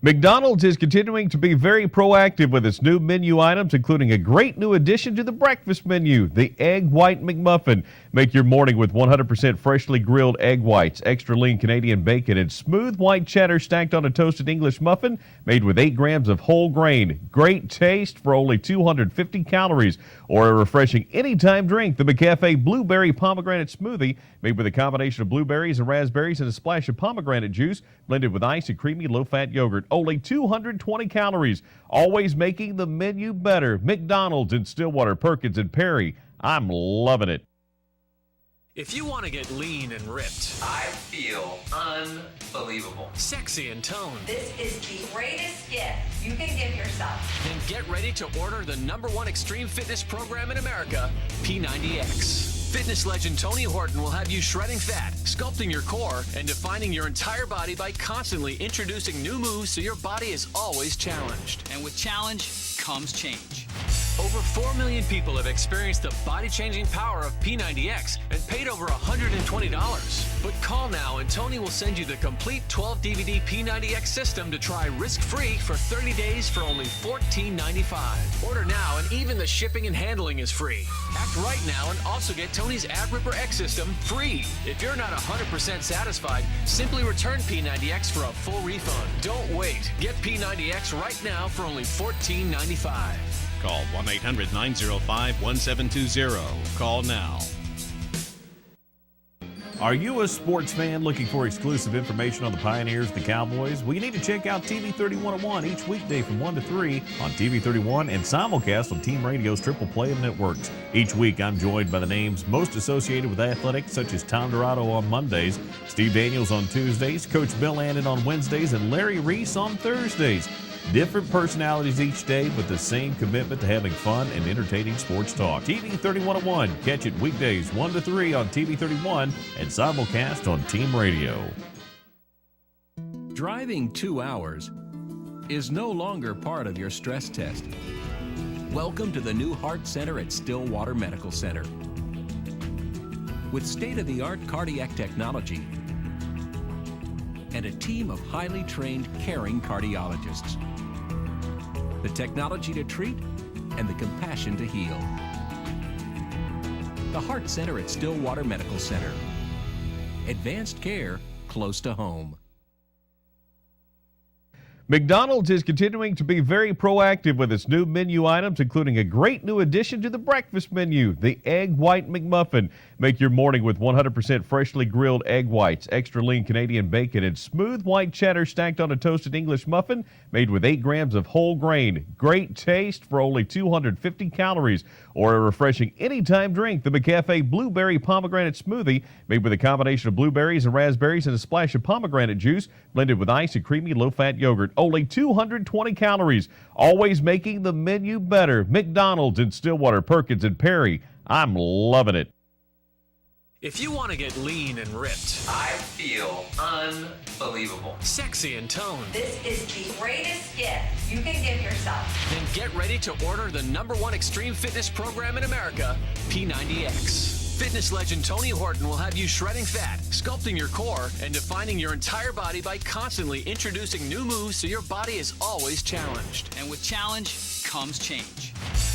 McDonald's is continuing to be very proactive with its new menu items, including a great new addition to the breakfast menu, the Egg White McMuffin. Make your morning with 100% freshly grilled egg whites, extra lean Canadian bacon, and smooth white cheddar stacked on a toasted English muffin made with 8 grams of whole grain. Great taste for only 250 calories. Or a refreshing anytime drink, the McCafe Blueberry Pomegranate Smoothie, made with a combination of blueberries and raspberries and a splash of pomegranate juice, blended with ice and creamy low-fat yogurt. Only 220 calories, always making the menu better. McDonald's in Stillwater, Perkins, and Perry. I'm loving it. If you want to get lean and ripped, I feel unbelievable. Sexy and toned, this is the greatest gift you can give yourself. then get ready to order the #1 extreme fitness program in America, P90X. Fitness legend Tony Horton will have you shredding fat, sculpting your core, and defining your entire body by constantly introducing new moves so your body is always challenged. And with challenge comes change. Over 4 million people have experienced the body-changing power of P90X and paid over $120. But call now and Tony will send you the complete 12-DVD P90X system to try risk-free for 30 days for only $14.95. Order now and even the shipping and handling is free. Act right now and also get Tony's Ad Ripper X system free. If you're not 100% satisfied, simply return P90X for a full refund. Don't wait. Get P90X right now for only $14.95. Call 1-800-905-1720. Call now. Are you a sports fan looking for exclusive information on the Pioneers, the Cowboys? Well, you need to check out TV-31 each weekday from 1 to 3 on TV-31 and simulcast on Team Radio's triple play of networks. Each week, I'm joined by the names most associated with athletics, such as Tom Dorado on Mondays, Steve Daniels on Tuesdays, Coach Bill Landon on Wednesdays, and Larry Reese on Thursdays. Different personalities each day, but the same commitment to having fun and entertaining sports talk. TV-31 Catch it weekdays 1 to 3 on TV-31 and simulcast on Team Radio. Driving 2 hours is no longer part of your stress test. Welcome to the new Heart Center at Stillwater Medical Center. With state-of-the-art cardiac technology and a team of highly trained, caring cardiologists. The technology to treat and the compassion to heal. The Heart Center at Stillwater Medical Center. Advanced care close to home. McDonald's is continuing to be very proactive with its new menu items, including a great new addition to the breakfast menu, the Egg White McMuffin. Make your morning with 100% freshly grilled egg whites, extra lean Canadian bacon, and smooth white cheddar stacked on a toasted English muffin made with 8 grams of whole grain. Great taste for only 250 calories. Or a refreshing anytime drink, the McCafe Blueberry Pomegranate Smoothie, made with a combination of blueberries and raspberries and a splash of pomegranate juice, blended with ice and creamy low-fat yogurt. Only 220 calories, always making the menu better. McDonald's in Stillwater, Perkins, and Perry. I'm loving it. If you want to get lean and ripped, I feel unbelievable. sexy and toned, This is the greatest gift you can give yourself. then get ready to order the #1 extreme fitness program in America, P90X. Fitness legend Tony Horton will have you shredding fat, sculpting your core, and defining your entire body by constantly introducing new moves so your body is always challenged. And with challenge comes change.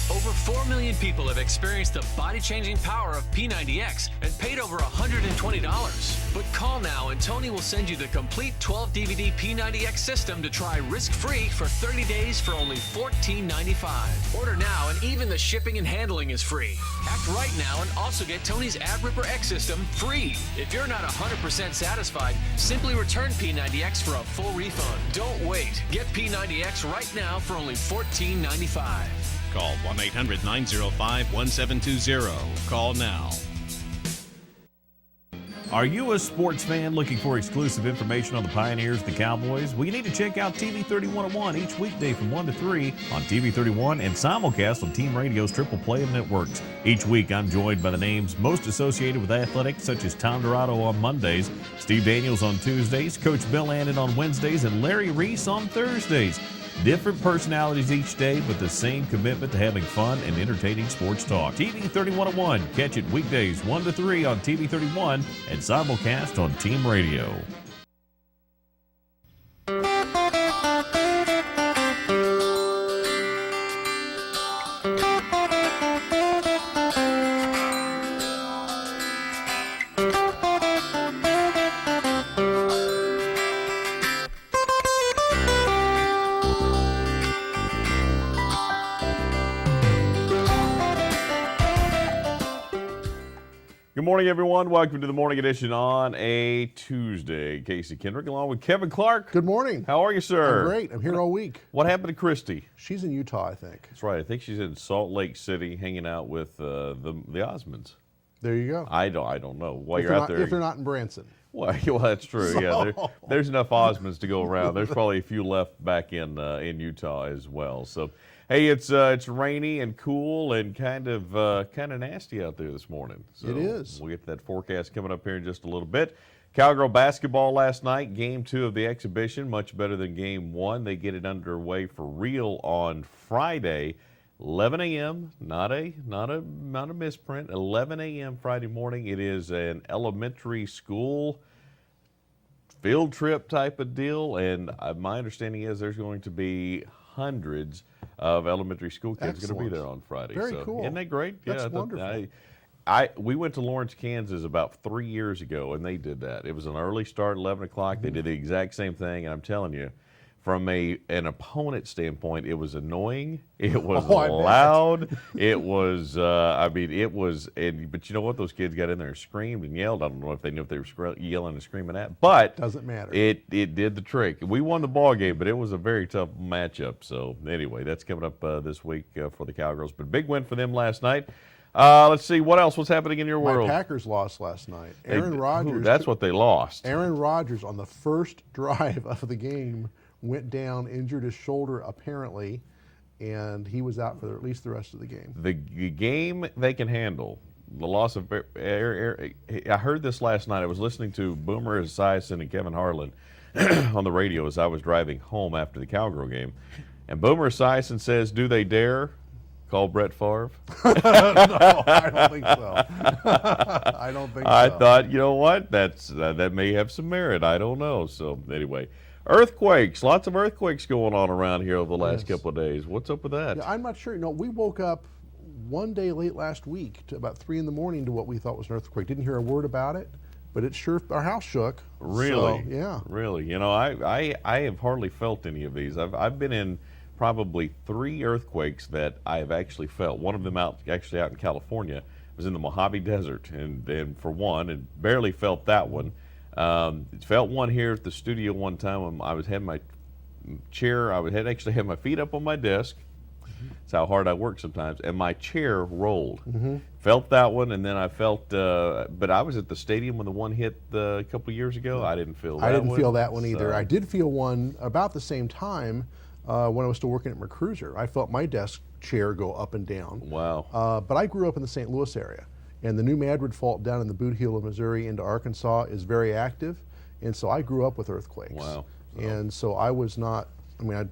Over 4 million people have experienced the body-changing power of P90X and paid over $120. But call now and Tony will send you the complete 12-DVD P90X system to try risk-free for 30 days for only $14.95. Order now and even the shipping and handling is free. Act right now and also get Tony's Ad Ripper X system free. If you're not 100% satisfied, simply return P90X for a full refund. Don't wait. Get P90X right now for only $14.95. Call 1-800-905-1720. Call now. Are you a sports fan looking for exclusive information on the Pioneers, the Cowboys? Well, you need to check out TV-31 each weekday from 1 to 3 on TV-31 and simulcast on Team Radio's triple play of networks. Each week, I'm joined by the names most associated with athletics, such as Tom Dorado on Mondays, Steve Daniels on Tuesdays, Coach Bill Landon on Wednesdays, and Larry Reese on Thursdays. Different personalities each day, but the same commitment to having fun and entertaining sports talk. TV-31 Catch it weekdays 1 to 3 on TV-31 and simulcast on Team Radio. morning, everyone. Welcome to the morning edition on a Tuesday. Casey Kendrick along with Kevin Clark. Good morning. How are you, sir? I'm great. I'm here all week. What happened to Christy? She's in Utah, I think. That's right. I think she's in Salt Lake City hanging out with the Osmonds. There you go. I don't know. While If you're they're out not- there. If they're not in Branson. Well, that's true. Yeah, there's enough Osmonds to go around. There's probably a few left back in Utah as well. So, hey, it's rainy and cool and kind of nasty out there this morning. So It is. We'll get to that forecast coming up here in just a little bit. Cowgirl basketball last night, game 2 of the exhibition, much better than game 1. They get it underway for real on Friday. 11 a.m., not a misprint, 11 a.m. Friday morning. It is an elementary school field trip type of deal, and my understanding is there's going to be hundreds of elementary school kids going to be there on Friday. Very cool. Isn't that great? That's I wonderful. We went to Lawrence, Kansas about 3 years ago, and they did that. It was an early start, 11 o'clock. They did the exact same thing, and I'm telling you, from an opponent standpoint, it was annoying. It was loud. It was, but you know what? Those kids got in there and screamed and yelled. I don't know if they knew if they were yelling and screaming at, but doesn't matter. It did the trick. We won the ball game, but it was a very tough matchup. So anyway, that's coming up this week for the Cowgirls. But big win for them last night. Let's see what else. What's happening in your world? My Packers lost last night. Aaron Rodgers. That's what they lost. Aaron Rodgers on the first drive of the game went down, injured his shoulder apparently, and he was out for at least the rest of the game. The game they can handle. The loss of I heard this last night. I was listening to Boomer Esiason and Kevin Harlan on the radio as I was driving home after the Cowgirl game, and Boomer Esiason says, "Do they dare call Brett Favre?" No, I don't think so. I don't think so. I thought, you know what? That may have some merit. I don't know. So anyway. Earthquakes, lots of earthquakes going on around here over the last couple of days. What's up with that? Yeah, I'm not sure. We woke up one day late last week to about 3 in the morning to what we thought was an earthquake. Didn't hear a word about it, but it sure, our house shook. Really? So, yeah. Really? You know, I have hardly felt any of these. I've been in probably 3 earthquakes that I have actually felt. One of them out in California. Was in the Mojave Desert, and for one, and barely felt that one. Felt one here at the studio one time when I had my chair. I actually had my feet up on my desk. That's how hard I work sometimes. And my chair rolled. Felt that one, and then I felt. But I was at the stadium when the one hit a couple of years ago. I didn't feel that one. I didn't feel that one either. So. I did feel one about the same time when I was still working at McCruiser. I felt my desk chair go up and down. Wow. But I grew up in the St. Louis area. And the New Madrid Fault down in the Boot Heel of Missouri into Arkansas is very active. And so I grew up with earthquakes. Wow. And so I was not, they're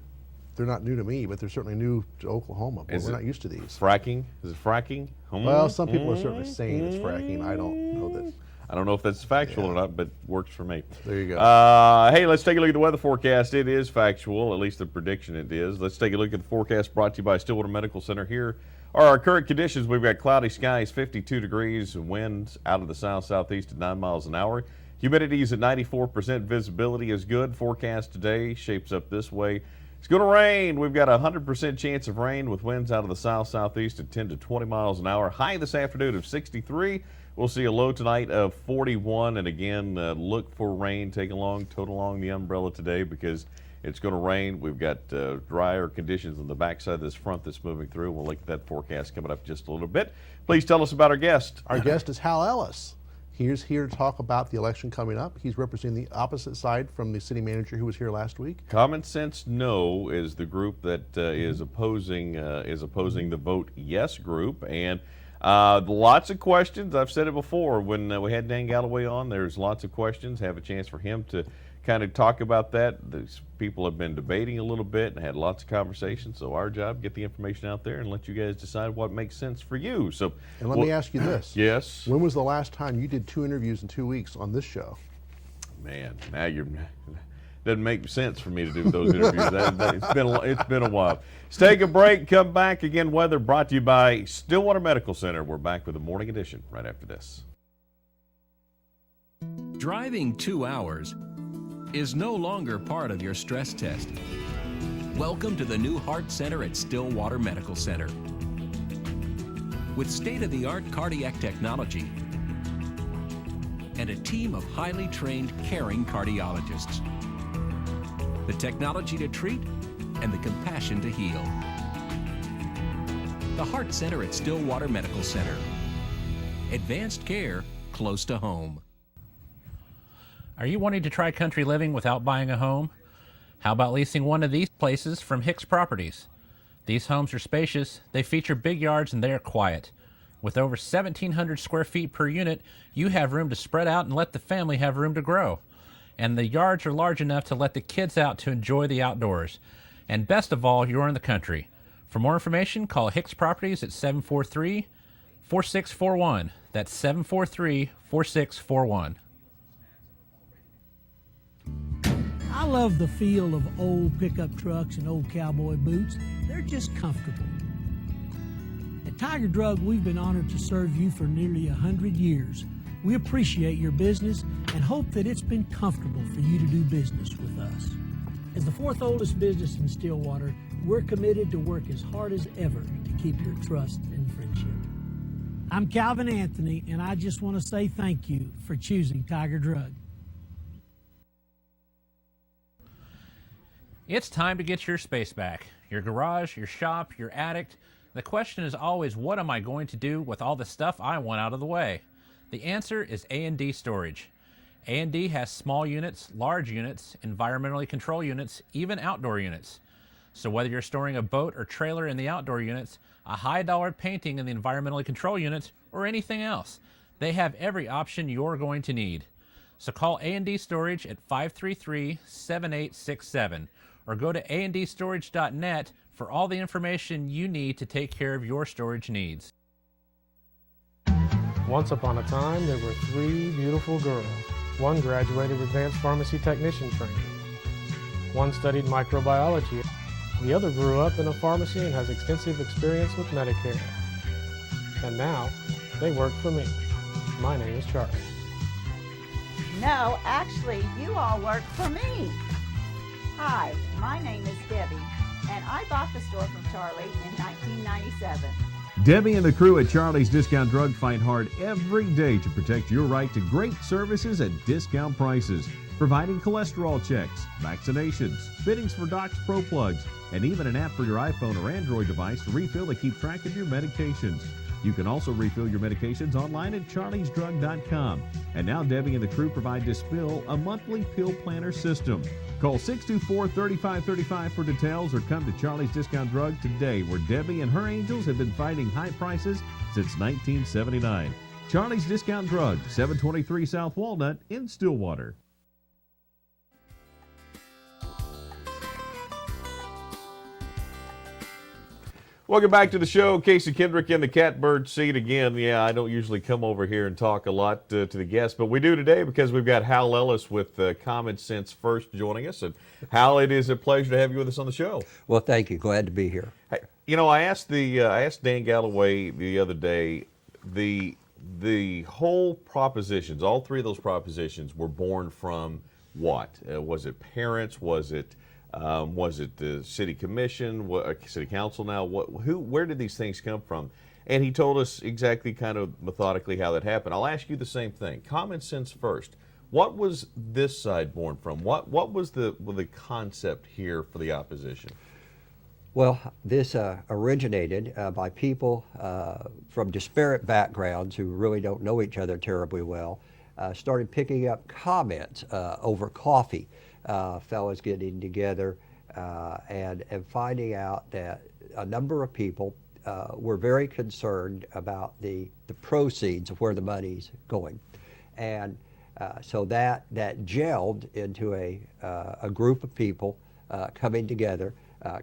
not new to me, but they're certainly new to Oklahoma. But we're not used to these. Fracking? Is it fracking? Well, some people are certainly saying it's fracking. I don't know that. I don't know if that's factual or not, but works for me. There you go. Hey, let's take a look at the weather forecast. It is factual, at least the prediction it is. Let's take a look at the forecast brought to you by Stillwater Medical Center. Here are our current conditions. We've got cloudy skies, 52 degrees, winds out of the south-southeast at 9 miles an hour. Humidity is at 94%. Visibility is good. Forecast today shapes up this way. It's going to rain. We've got a 100% chance of rain with winds out of the south-southeast at 10 to 20 miles an hour. High this afternoon of 63. We'll see a low tonight of 41. And again, look for rain. Tote along the umbrella today because it's going to rain. We've got drier conditions on the backside of this front that's moving through. We'll look at that forecast coming up just a little bit. Please tell us about our guest. Our guest is Hal Ellis. He's here to talk about the election coming up. He's representing the opposite side from the city manager who was here last week. Common Sense No is the group that is opposing the Vote Yes group, and lots of questions. I've said it before when we had Dan Galloway on. There's lots of questions. Have a chance for him to kind of talk about that. These people have been debating a little bit and had lots of conversations. So our job, get the information out there and let you guys decide what makes sense for you. So, and let me ask you this. Yes. When was the last time you did 2 interviews in 2 weeks on this show? Man, now doesn't make sense for me to do those interviews. It's been a while. Let's take a break. Come back again. Weather brought to you by Stillwater Medical Center. We're back with the morning edition right after this. Driving 2 hours is no longer part of your stress test. Welcome to the new Heart Center at Stillwater Medical Center. With state-of-the-art cardiac technology, and a team of highly trained, caring cardiologists. The technology to treat and the compassion to heal. The Heart Center at Stillwater Medical Center. Advanced care close to home. Are you wanting to try country living without buying a home? How about leasing one of these places from Hicks Properties? These homes are spacious, they feature big yards, and they are quiet. With over 1,700 square feet per unit, you have room to spread out and let the family have room to grow. And the yards are large enough to let the kids out to enjoy the outdoors. And best of all, you're in the country. For more information, call Hicks Properties at 743-4641. That's 743-4641. I love the feel of old pickup trucks and old cowboy boots. They're just comfortable. At Tiger Drug, we've been honored to serve you for nearly 100 years. We appreciate your business and hope that it's been comfortable for you to do business with us. As the fourth oldest business in Stillwater, we're committed to work as hard as ever to keep your trust and friendship. I'm Calvin Anthony, and I just want to say thank you for choosing Tiger Drug. It's time to get your space back. Your garage, your shop, your attic. The question is always, what am I going to do with all the stuff I want out of the way? The answer is A&D Storage. A&D has small units, large units, environmentally controlled units, even outdoor units. So whether you're storing a boat or trailer in the outdoor units, a high-dollar painting in the environmentally controlled units, or anything else, they have every option you're going to need. So call A&D Storage at 533-7867 or go to andstorage.net for all the information you need to take care of your storage needs. Once upon a time, there were 3 beautiful girls. One graduated with advanced pharmacy technician training. One studied microbiology. The other grew up in a pharmacy and has extensive experience with Medicare. And now, they work for me. My name is Charlie. No, actually, you all work for me. Hi, my name is Debbie, and I bought the store from Charlie in 1997. Debbie and the crew at Charlie's Discount Drug fight hard every day to protect your right to great services at discount prices, providing cholesterol checks, vaccinations, fittings for Doc's Pro Plugs, and even an app for your iPhone or Android device to refill and keep track of your medications. You can also refill your medications online at charliesdrug.com. And now Debbie and the crew provide Dispill, a monthly pill planner system. Call 624-3535 for details or come to Charlie's Discount Drug today, where Debbie and her angels have been fighting high prices since 1979. Charlie's Discount Drug, 723 South Walnut in Stillwater. Welcome back to the show. Casey Kendrick in the catbird seat again. Yeah, I don't usually come over here and talk a lot to the guests, but we do today because we've got Hal Ellis with Common Sense First joining us. And Hal, it is a pleasure to have you with us on the show. Well, thank you. Glad to be here. Hey, you know, I asked Dan Galloway the other day, the whole propositions, all 3 of those propositions were born from what? Was it parents? Was it the city commission, city council now? Where did these things come from? And he told us exactly kind of methodically how that happened. I'll ask you the same thing. Common sense first. What was this side born from? What was the concept here for the opposition? Well, this originated by people from disparate backgrounds who really don't know each other terribly well, started picking up comments over coffee. Fellows getting together and finding out that a number of people were very concerned about the proceeds of where the money's going. And so that gelled into a group of people coming together.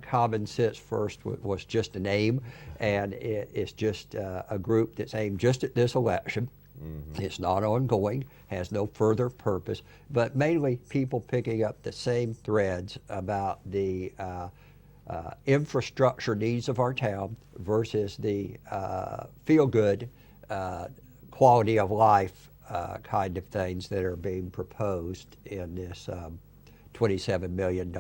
Common Sense First was just a name, and it's just a group that's aimed just at this election. Mm-hmm. It's not ongoing, has no further purpose, but mainly people picking up the same threads about the infrastructure needs of our town versus the feel-good quality of life kind of things that are being proposed in this $27 million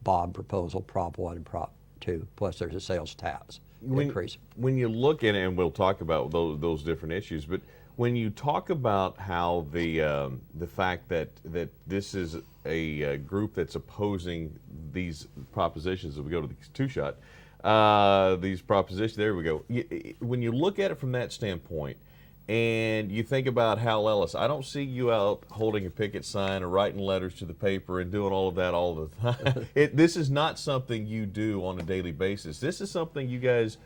bond proposal, Prop 1 and Prop 2, plus there's a sales tax increase. When you look at it, and we'll talk about those different issues, but when you talk about how the fact that this is a group that's opposing these propositions, if we go to the two-shot, these propositions, there we go. When you look at it from that standpoint, and you think about Hal Ellis, I don't see you out holding a picket sign or writing letters to the paper and doing all of that all the time. This is not something you do on a daily basis. This is something you guys,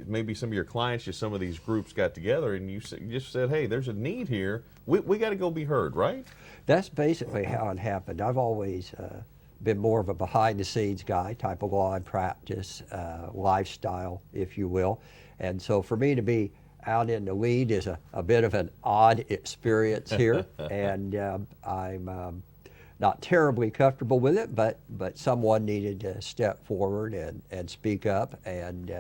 maybe some of your clients, just some of these groups got together and you just said, hey, there's a need here. We got to go be heard, right? That's basically how it happened. I've always been more of a behind-the-scenes guy, type of law and practice, lifestyle, if you will. And so for me to be out in the lead is a bit of an odd experience here, and I'm not terribly comfortable with it, but someone needed to step forward and speak up, and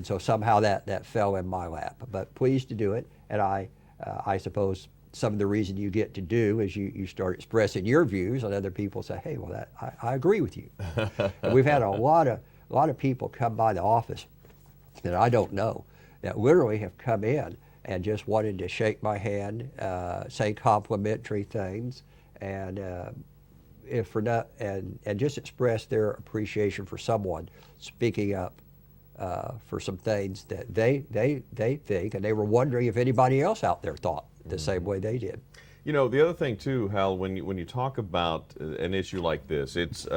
so somehow that fell in my lap. But pleased to do it, and I suppose some of the reason you get to do is you start expressing your views, and other people say, hey, well, I agree with you. And we've had a lot of people come by the office that I don't know, that literally have come in and just wanted to shake my hand, say complimentary things, and if for not, and just express their appreciation for someone speaking up for some things that they think, and they were wondering if anybody else out there thought the same way they did. You know, the other thing too, Hal, when you talk about an issue like this, it's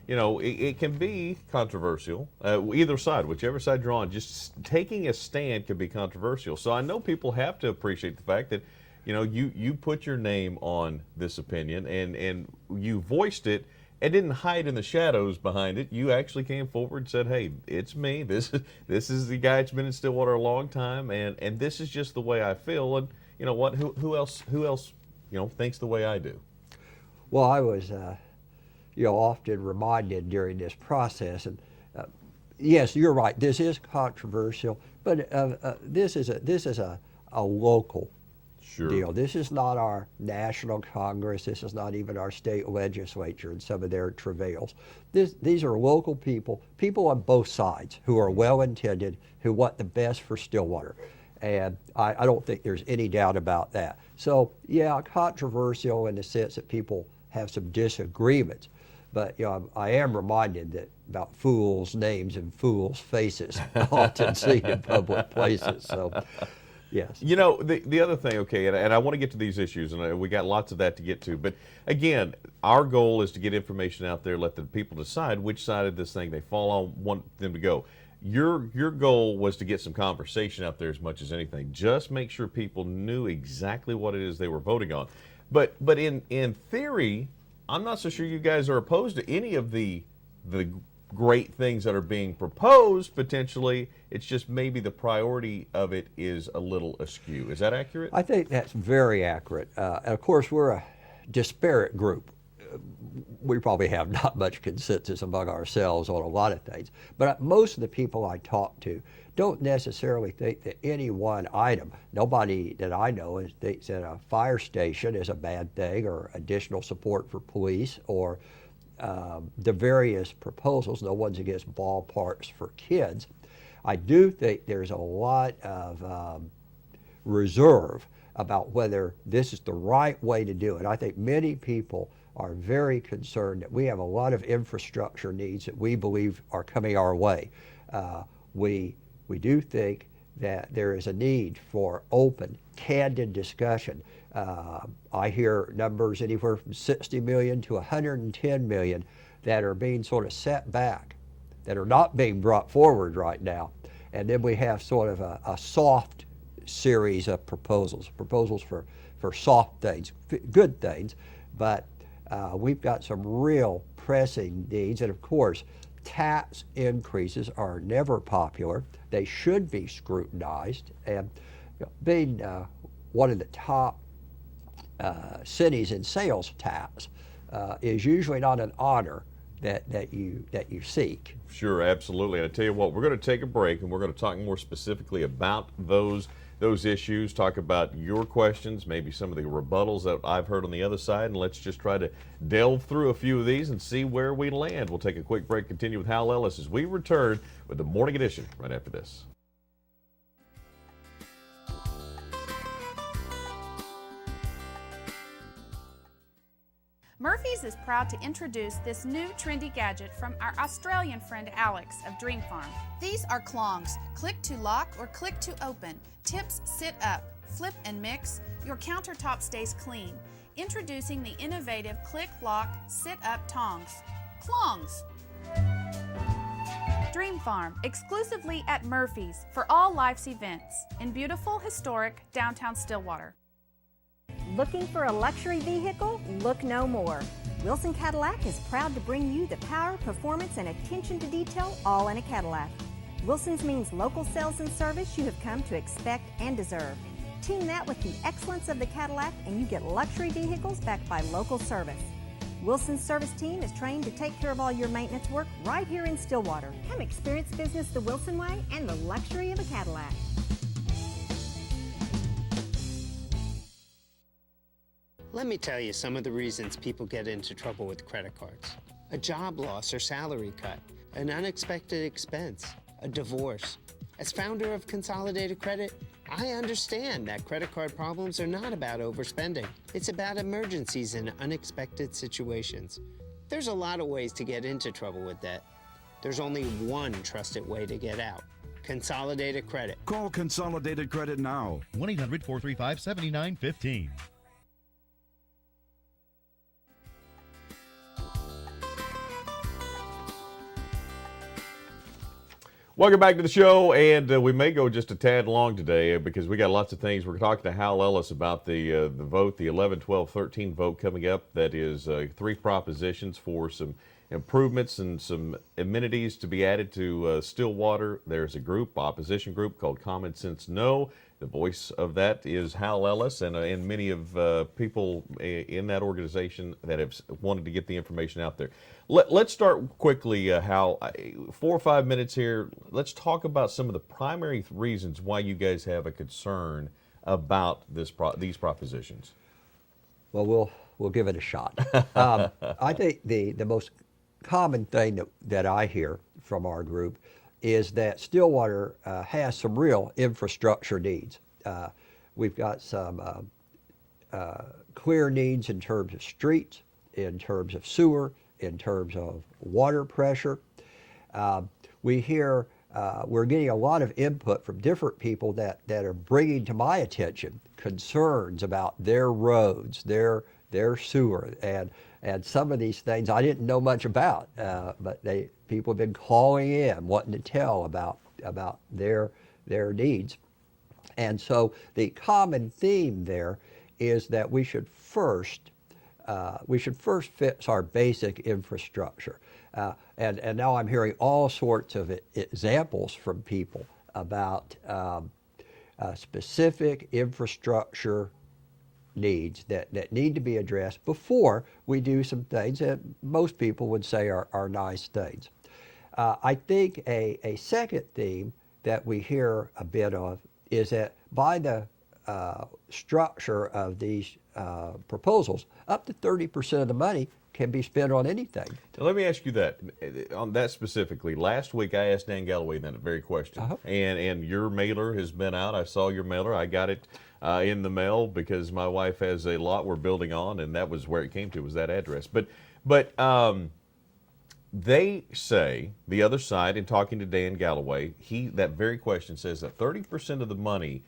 you know, it can be controversial, either side, whichever side you're on. Just taking a stand can be controversial. So I know people have to appreciate the fact that, you know, you put your name on this opinion and you voiced it and didn't hide in the shadows behind it. You actually came forward and said, hey, it's me. This is the guy that's been in Stillwater a long time, and this is just the way I feel. And you know what? Who else you know thinks the way I do? Well, I was often reminded during this process, and yes, you're right. This is controversial, but this is a local deal. This is not our national Congress. This is not even our state legislature and some of their travails. These are local people on both sides who are well-intended, who want the best for Stillwater. And I don't think there's any doubt about that. So, yeah, controversial in the sense that people have some disagreements. But I am reminded about fools' names and fools' faces often seen in public places. So, yes. You know, the other thing, okay, and I want to get to these issues, and we got lots of that to get to. But again, our goal is to get information out there, let the people decide which side of this thing they fall on, want them to go. Your goal was to get some conversation out there as much as anything. Just make sure people knew exactly what it is they were voting on. But in theory, I'm not so sure you guys are opposed to any of the great things that are being proposed potentially. It's just maybe the priority of it is a little askew. Is that accurate? I think that's very accurate. And of course, we're a disparate group. We probably have not much consensus among ourselves on a lot of things. But most of the people I talk to don't necessarily think that any one item, nobody that I know thinks that a fire station is a bad thing, or additional support for police, or the various proposals. No one's against ballparks for kids. I do think there's a lot of reserve about whether this is the right way to do it. I think many people are very concerned that we have a lot of infrastructure needs that we believe are coming our way. We do think that there is a need for open, candid discussion. I hear numbers anywhere from 60 million to 110 million that are being sort of set back, that are not being brought forward right now. And then we have sort of a soft series of proposals for soft things, good things, but we've got some real pressing needs. And of course, tax increases are never popular. They should be scrutinized. And being one of the top cities in sales tax is usually not an honor that you seek. Sure, absolutely. And I tell you what, we're going to take a break, and we're going to talk more specifically about those issues, talk about your questions, maybe some of the rebuttals that I've heard on the other side, and let's just try to delve through a few of these and see where we land. We'll take a quick break, continue with Hal Ellis as we return with the Morning Edition right after this. Murphy's is proud to introduce this new trendy gadget from our Australian friend Alex of Dream Farm. These are clongs. Click to lock or click to open. Tips sit up. Flip and mix. Your countertop stays clean. Introducing the innovative click, lock, sit up tongs. Clongs. Dream Farm, exclusively at Murphy's for all life's events in beautiful, historic downtown Stillwater. Looking for a luxury vehicle? Look no more. Wilson Cadillac is proud to bring you the power, performance, and attention to detail all in a Cadillac. Wilson's means local sales and service you have come to expect and deserve. Team that with the excellence of the Cadillac and you get luxury vehicles backed by local service. Wilson's service team is trained to take care of all your maintenance work right here in Stillwater. Come experience business the Wilson way and the luxury of a Cadillac. Let me tell you some of the reasons people get into trouble with credit cards. A job loss or salary cut, an unexpected expense, a divorce. As founder of Consolidated Credit, I understand that credit card problems are not about overspending. It's about emergencies and unexpected situations. There's a lot of ways to get into trouble with debt. There's only one trusted way to get out. Consolidated Credit. Call Consolidated Credit now. 1-800-435-7915. Welcome back to the show, and we may go just a tad long today because we got lots of things. We're talking to Hal Ellis about the vote, the 11, 12, 13 vote coming up. That is 3 propositions for some improvements and some amenities to be added to Stillwater. There's a group, opposition group called Common Sense No. The voice of that is Hal Ellis, and many of people in that organization that have wanted to get the information out there. Let's start quickly, Hal. 4 or 5 minutes here. Let's talk about some of the primary reasons why you guys have a concern about these propositions. Well, we'll give it a shot. I think the most common thing that I hear from our group is that Stillwater has some real infrastructure needs. We've got some clear needs in terms of streets, in terms of sewer, in terms of water pressure. We hear we're getting a lot of input from different people that are bringing to my attention concerns about their roads, their sewer, and some of these things I didn't know much about, but people have been calling in wanting to tell about their needs. And so the common theme there is that we should first fix our basic infrastructure. And now I'm hearing all sorts of examples from people about specific infrastructure needs that need to be addressed before we do some things that most people would say are nice things. I think a second theme that we hear a bit of is that by the structure of these proposals, up to 30% of the money can be spent on anything. Now, let me ask you that, on that specifically. Last week I asked Dan Galloway that very question, and your mailer has been out. I saw your mailer. I got it in the mail because my wife has a lot we're building on, and that was where it came to, was that address. But they say, the other side, in talking to Dan Galloway, that very question says that 30% of the money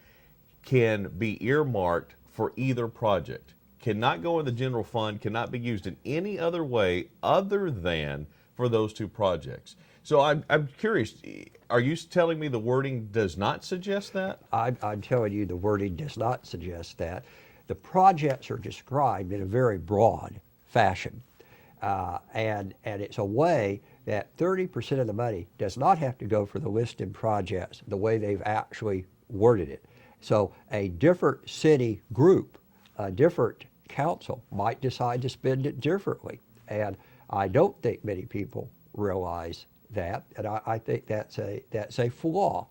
can be earmarked for either project, cannot go in the general fund, cannot be used in any other way other than for those 2 projects. So I'm curious, are you telling me the wording does not suggest that? I'm telling you the wording does not suggest that. The projects are described in a very broad fashion. And it's a way that 30% of the money does not have to go for the listed projects the way they've actually worded it. So a different city group, a different council might decide to spend it differently. And I don't think many people realize that, and I think that's a flaw.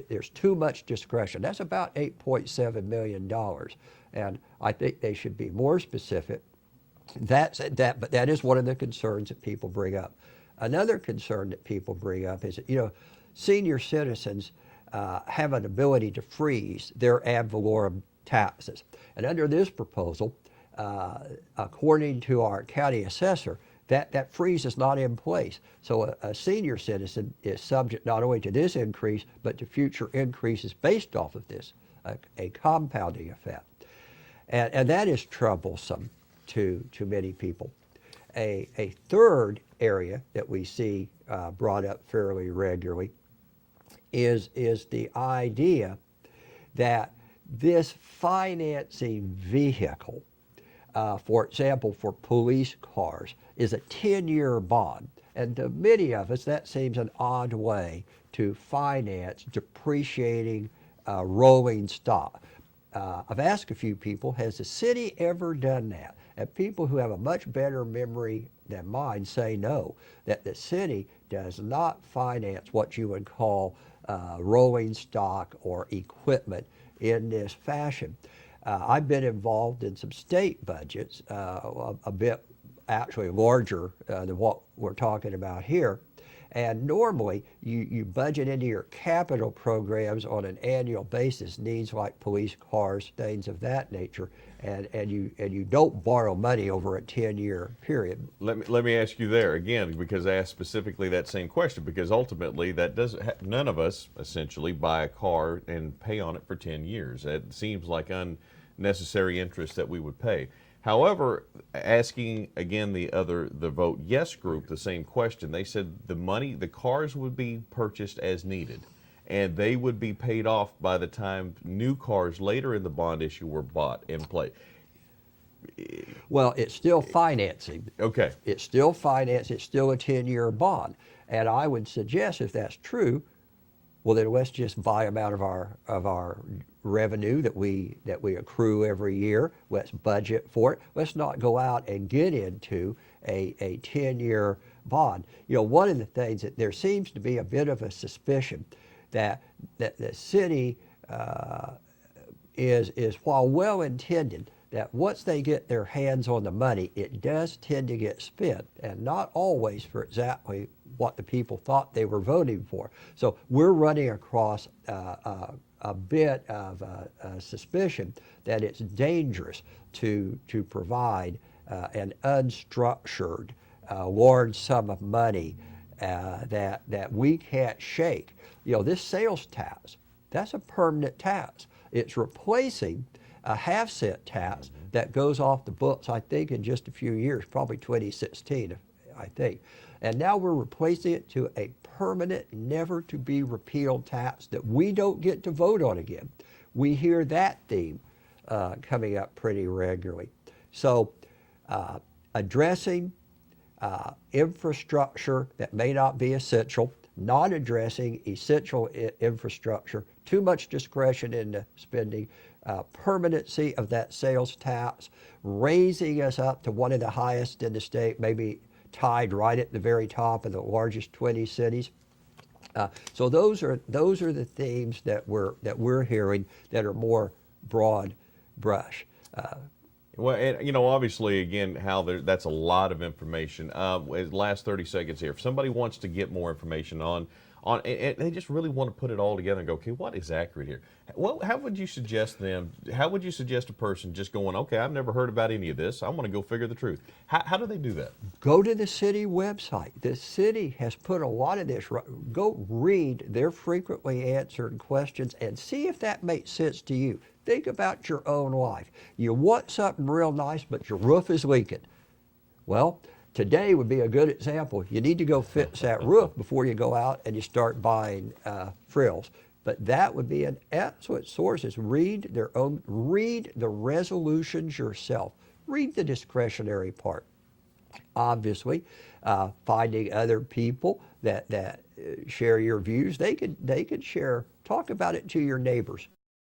There's too much discretion. That's about $8.7 million, and I think they should be more specific. But that is one of the concerns that people bring up. Another concern that people bring up is that, senior citizens have an ability to freeze their ad valorem taxes. And under this proposal, according to our county assessor, that freeze is not in place. So a senior citizen is subject not only to this increase, but to future increases based off of this, a compounding effect. And that is troublesome to many people. A third area that we see brought up fairly regularly is the idea that this financing vehicle, for example, for police cars, is a 10-year bond. And to many of us, that seems an odd way to finance depreciating rolling stock. I've asked a few people, has the city ever done that? And people who have a much better memory than mine say no, that the city does not finance what you would call rolling stock or equipment in this fashion. I've been involved in some state budgets, a bit actually larger than what we're talking about here. And normally, you budget into your capital programs on an annual basis, needs like police cars, things of that nature, and you don't borrow money over a 10-year period. Let me ask you there again, because I asked specifically that same question, because ultimately that doesn't none of us essentially buy a car and pay on it for 10 years. It seems like unnecessary interest that we would pay. However, asking again the vote yes group the same question, they said the cars would be purchased as needed, and they would be paid off by the time new cars later in the bond issue were bought in play. Well, it's still financing. Okay. It's still finance. It's still a 10-year bond, and I would suggest if that's true, well then let's just buy them out of our revenue that we accrue every year. Let's budget for it. Let's not go out and get into a 10-year bond. You know, one of the things that there seems to be a bit of a suspicion that the city is while well intended, that once they get their hands on the money, it does tend to get spent, and not always for exactly what the people thought they were voting for. So we're running across a bit of suspicion that it's dangerous to provide an unstructured large sum of money that we can't shake. You know, this sales tax, that's a permanent tax. It's replacing a half-cent tax that goes off the books, I think, in just a few years, probably 2016, I think. And now we're replacing it to a permanent, never-to-be-repealed tax that we don't get to vote on again. We hear that theme coming up pretty regularly. So addressing infrastructure that may not be essential, not addressing essential infrastructure, too much discretion in the spending, permanency of that sales tax, raising us up to one of the highest in the state, maybe tied right at the very top of the largest 20 cities. So those are the themes that we're hearing that are more broad brush. Well, and, you know, obviously, again, Hal, that's a lot of information. Last 30 seconds here. If somebody wants to get more information on, and they just really want to put it all together and go, okay, what is accurate here? Well, how would you suggest a person just going, okay, I've never heard about any of this, I want to go figure the truth. How do they do that? Go to the city website. The city has put a lot of this, go read their frequently answered questions and see if that makes sense to you. Think about your own life. You want something real nice, but your roof is leaking. Well, today would be a good example. You need to go fix that roof before you go out and you start buying frills. But that would be an excellent source. Read the resolutions yourself. Read the discretionary part. Obviously, finding other people that share your views, they could share. Talk about it to your neighbors.